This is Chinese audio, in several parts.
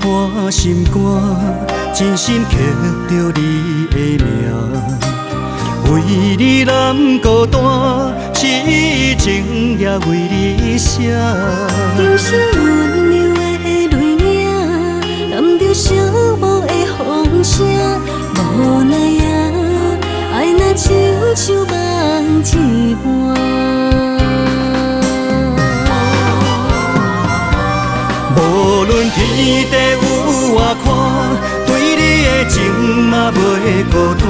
破心肝，真心刻着你的名。为你难孤单，痴情也为你写。今生温柔的泪影，染着寂寞的风声。无奈啊，爱若亲像梦一半。无论天地有外宽，对你的情嘛袂孤单。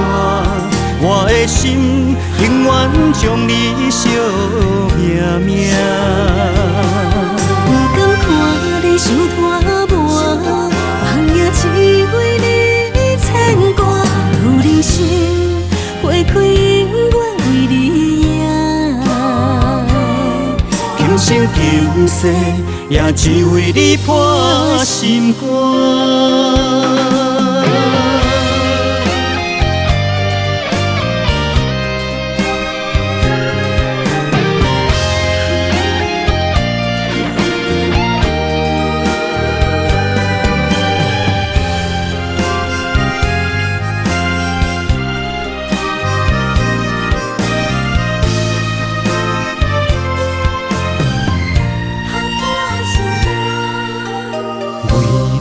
我的心永远将你惜命命。不甘看你受拖磨，梦也只为你牵挂。有人生花开永远为你赢，今生今世也只为你破心肝。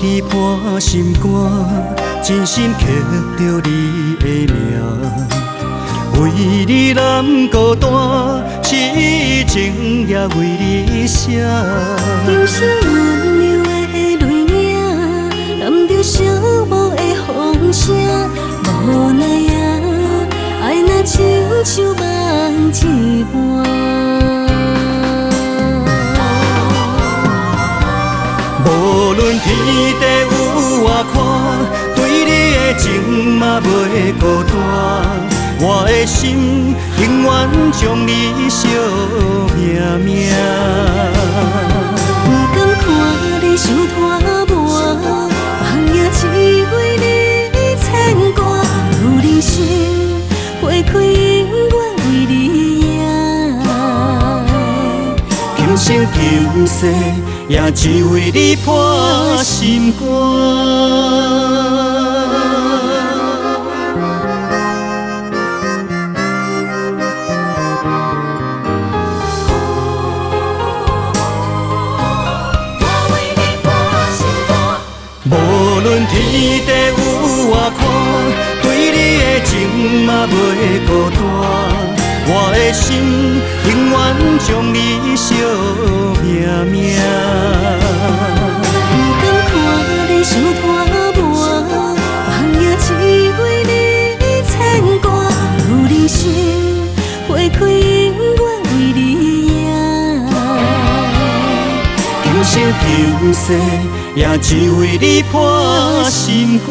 你破心肝，真心刻着你的名。为你难孤单，痴情也为你写。今生温柔的泪影，染着寂寞的风声。无奈啊，爱若亲像梦一半。无论天地有外宽，对你的情嘛袂孤单。我的心永远将你惜命命。不甘看你受拖磨，梦也只为你牵挂。有人生花开永远为你赢，今生今世也只为你破心肝。无论天地有外宽，对你的情嘛袂孤单。我的心永远将你惜命命。不甘看你受拖磨，梦也只为你牵挂。有人生花开永远为你赢，今生今世也只为你破心肝。